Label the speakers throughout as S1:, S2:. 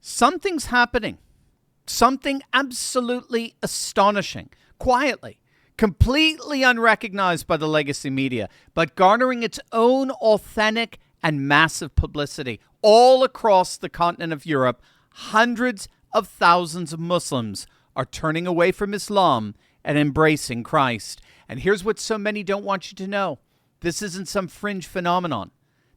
S1: Something's happening. Something absolutely astonishing, quietly, completely unrecognized by the legacy media, but garnering its own authentic and massive publicity all across the continent of Europe. Hundreds of thousands of Muslims are turning away from Islam and embracing Christ. And here's what so many don't want you to know. This isn't some fringe phenomenon.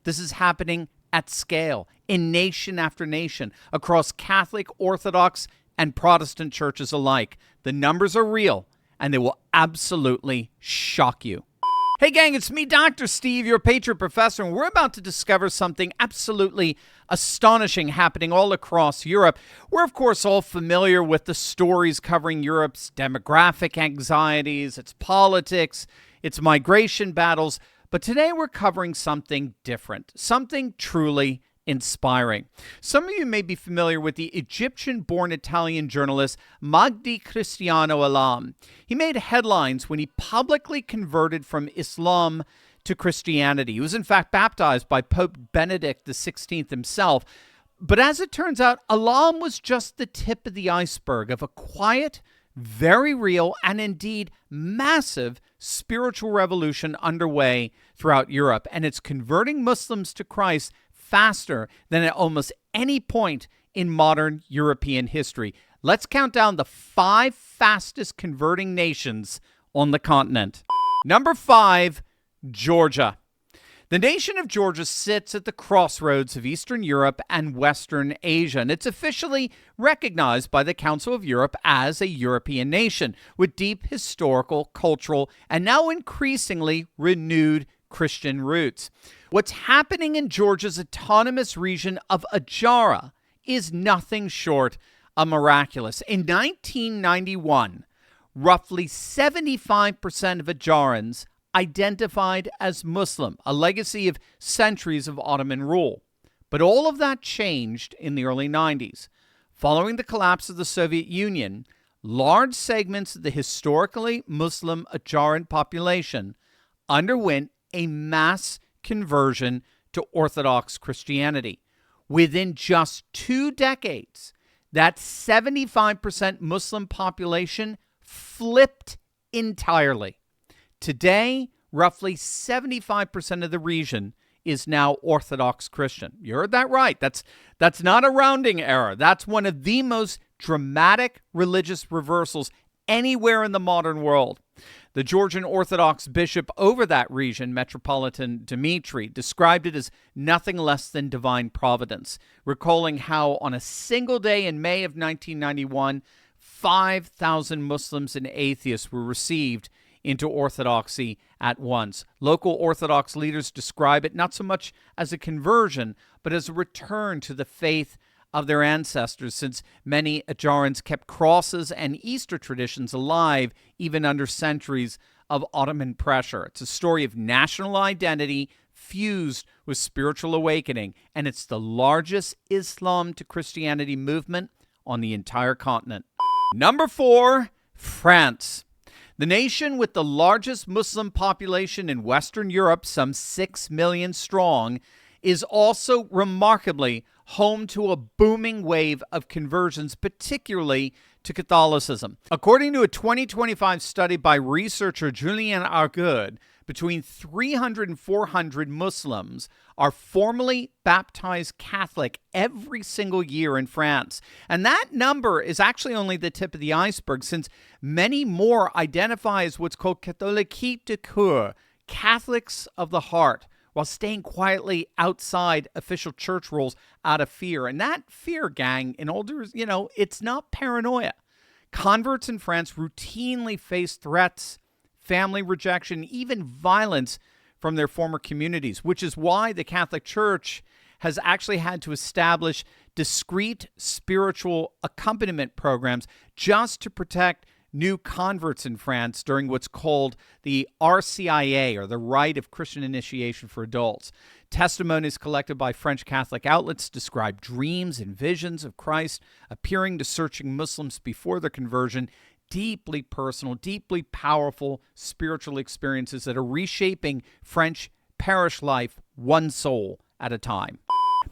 S1: This is happening at scale, in nation after nation, across Catholic, Orthodox, and Protestant churches alike. The numbers are real, and they will absolutely shock you. Hey gang, it's me, Dr. Steve, your Patriot Professor, and we're about to discover something absolutely astonishing happening all across Europe. We're, of course, all familiar with the stories covering Europe's demographic anxieties, its politics, its migration battles, but today we're covering something different, something truly inspiring. Some of you may be familiar with the Egyptian-born Italian journalist Magdi Cristiano Alam. He made headlines when he publicly converted from Islam to Christianity. He was in fact baptized by Pope Benedict XVI himself. But as it turns out, Alam was just the tip of the iceberg of a quiet, very real, and indeed massive spiritual revolution underway throughout Europe. And it's converting Muslims to Christ faster than at almost any point in modern European history. Let's count down the 5 fastest converting nations on the continent. Number 5, Georgia. The nation of Georgia sits at the crossroads of Eastern Europe and Western Asia, and it's officially recognized by the Council of Europe as a European nation with deep historical, cultural, and now increasingly renewed Christian roots. What's happening in Georgia's autonomous region of Adjara is nothing short of miraculous. In 1991, roughly 75% of Adjarans identified as Muslim, a legacy of centuries of Ottoman rule. But all of that changed in the early 90s. Following the collapse of the Soviet Union, large segments of the historically Muslim Adjaran population underwent a mass conversion to Orthodox Christianity. Within just 2 decades, that 75% Muslim population flipped entirely. Today, roughly 75% of the region is now Orthodox Christian. You heard that right. That's not a rounding error. That's one of the most dramatic religious reversals anywhere in the modern world. The Georgian Orthodox bishop over that region, Metropolitan Dmitry, described it as nothing less than divine providence, recalling how on a single day in May of 1991, 5,000 Muslims and atheists were received into Orthodoxy at once. Local Orthodox leaders describe it not so much as a conversion, but as a return to the faith of their ancestors, since many Adjarans kept crosses and Easter traditions alive even under centuries of Ottoman pressure. It's a story of national identity fused with spiritual awakening, and it's the largest Islam to Christianity movement on the entire continent. Number 4, France. The nation with the largest Muslim population in Western Europe, some 6 million strong, is also remarkably home to a booming wave of conversions, particularly to Catholicism. According to a 2025 study by researcher Julien Argoud, between 300 and 400 Muslims are formally baptized Catholic every single year in France. And that number is actually only the tip of the iceberg, since many more identify as what's called catholiques de cœur, Catholics of the heart, while staying quietly outside official church rules out of fear. And that fear, gang, in older, it's not paranoia. Converts in France routinely face threats, family rejection, even violence from their former communities, which is why the Catholic Church has actually had to establish discrete spiritual accompaniment programs just to protect new converts in France during what's called the RCIA, or the Rite of Christian Initiation for Adults. Testimonies collected by French Catholic outlets describe dreams and visions of Christ appearing to searching Muslims before their conversion. Deeply personal, deeply powerful spiritual experiences that are reshaping French parish life one soul at a time.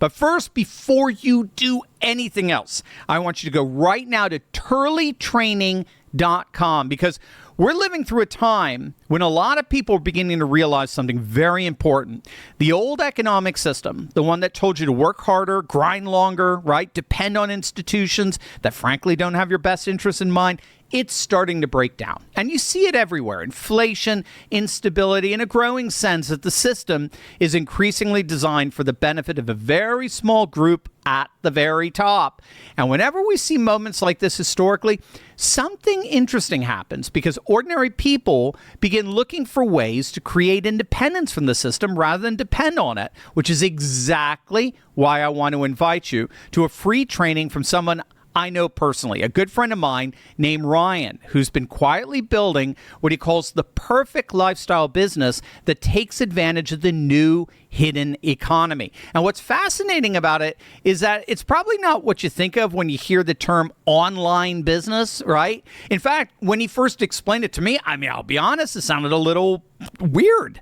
S1: But first, before you do anything else, I want you to go right now to turleytraining.com, because we're living through a time when a lot of people are beginning to realize something very important. The old economic system, the one that told you to work harder, grind longer, right? Depend on institutions that frankly don't have your best interests in mind, it's starting to break down. And you see it everywhere. Inflation, instability, and a growing sense that the system is increasingly designed for the benefit of a very small group at the very top. And whenever we see moments like this historically, something interesting happens, because ordinary people begin looking for ways to create independence from the system rather than depend on it, which is exactly why I want to invite you to a free training from someone I know personally, a good friend of mine named Ryan, who's been quietly building what he calls the perfect lifestyle business that takes advantage of the new hidden economy. And what's fascinating about it is that it's probably not what you think of when you hear the term online business, right? In fact, when he first explained it to me, I'll be honest, it sounded a little weird.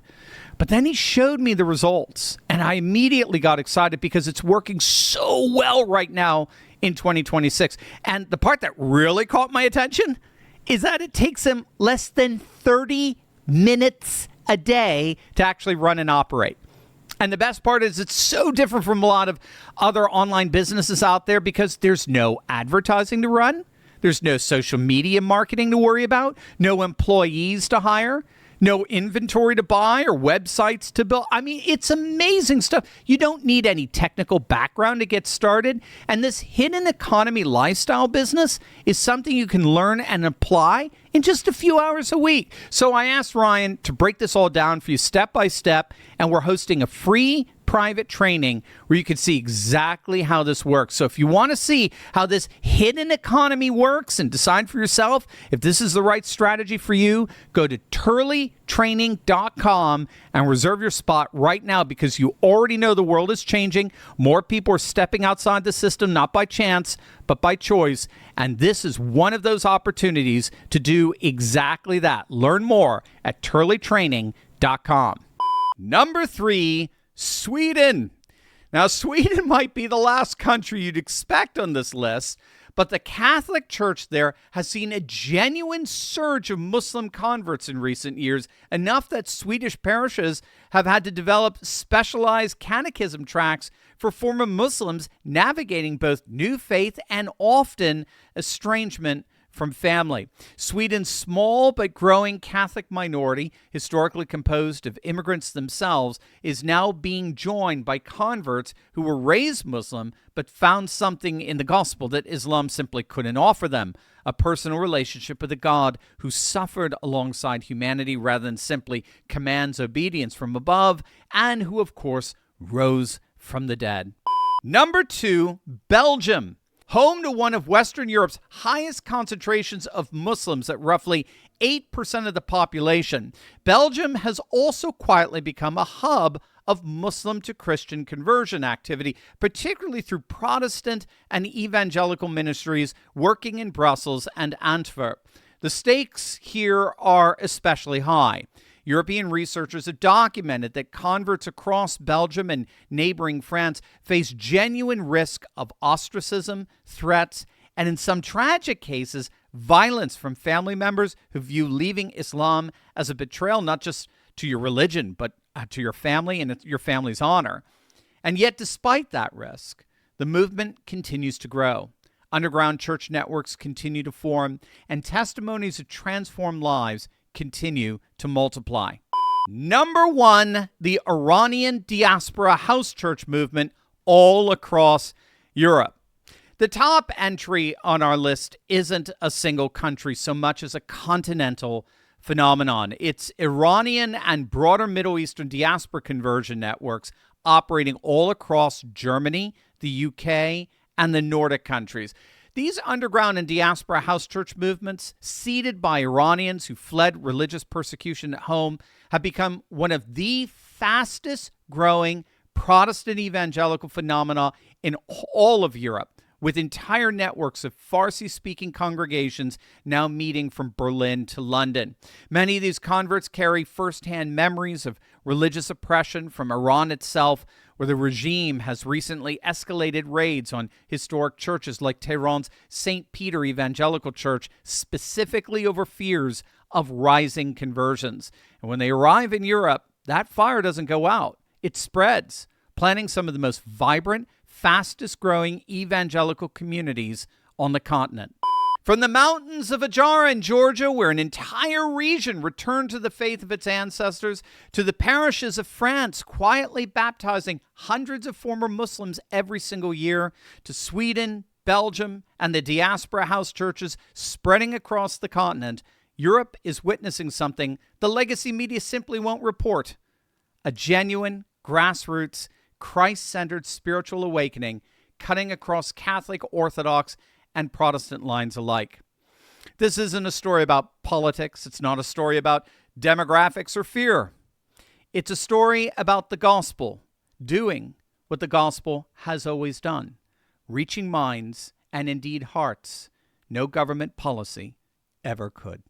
S1: But then he showed me the results, and I immediately got excited because it's working so well right now in 2026. And the part that really caught my attention is that it takes him less than 30 minutes a day to actually run and operate. And the best part is it's so different from a lot of other online businesses out there because there's no advertising to run. There's no social media marketing to worry about, no employees to hire, no inventory to buy or websites to build. It's amazing stuff. You don't need any technical background to get started. And this hidden economy lifestyle business is something you can learn and apply in just a few hours a week. So I asked Ryan to break this all down for you step by step, and we're hosting a free private training where you can see exactly how this works. So if you want to see how this hidden economy works and decide for yourself if this is the right strategy for you, go to turleytraining.com and reserve your spot right now, because you already know the world is changing. More people are stepping outside the system, not by chance, but by choice. And this is one of those opportunities to do exactly that. Learn more at turleytraining.com. Number 3, Sweden. Now, Sweden might be the last country you'd expect on this list, but the Catholic Church there has seen a genuine surge of Muslim converts in recent years, enough that Swedish parishes have had to develop specialized catechism tracts for former Muslims navigating both new faith and often estrangement from family. Sweden's small but growing Catholic minority, historically composed of immigrants themselves, is now being joined by converts who were raised Muslim but found something in the gospel that Islam simply couldn't offer them: a personal relationship with a God who suffered alongside humanity rather than simply commands obedience from above, and who, of course, rose from the dead. Number 2, Belgium. Home to one of Western Europe's highest concentrations of Muslims at roughly 8% of the population, Belgium has also quietly become a hub of Muslim to Christian conversion activity, particularly through Protestant and evangelical ministries working in Brussels and Antwerp. The stakes here are especially high. European researchers have documented that converts across Belgium and neighboring France face genuine risk of ostracism, threats, and in some tragic cases, violence from family members who view leaving Islam as a betrayal not just to your religion, but to your family and your family's honor. And yet, despite that risk, the movement continues to grow. Underground church networks continue to form, and testimonies of transformed lives continue to multiply. Number 1, the Iranian diaspora house church movement all across Europe. The top entry on our list isn't a single country so much as a continental phenomenon. It's Iranian and broader Middle Eastern diaspora conversion networks operating all across Germany, the UK, and the Nordic countries. These underground and diaspora house church movements, seeded by Iranians who fled religious persecution at home, have become one of the fastest growing Protestant evangelical phenomena in all of Europe, with entire networks of Farsi-speaking congregations now meeting from Berlin to London. Many of these converts carry firsthand memories of religious oppression from Iran itself, where the regime has recently escalated raids on historic churches like Tehran's St. Peter Evangelical Church, specifically over fears of rising conversions. And when they arrive in Europe, that fire doesn't go out. It spreads, planting some of the most vibrant, fastest-growing evangelical communities on the continent. From the mountains of Ajara in Georgia, where an entire region returned to the faith of its ancestors, to the parishes of France quietly baptizing hundreds of former Muslims every single year, to Sweden, Belgium, and the diaspora house churches spreading across the continent, Europe is witnessing something the legacy media simply won't report: a genuine, grassroots, Christ-centered spiritual awakening cutting across Catholic, Orthodox, and Protestant lines alike. This isn't a story about politics. It's not a story about demographics or fear. It's a story about the gospel doing what the gospel has always done, reaching minds and indeed hearts no government policy ever could.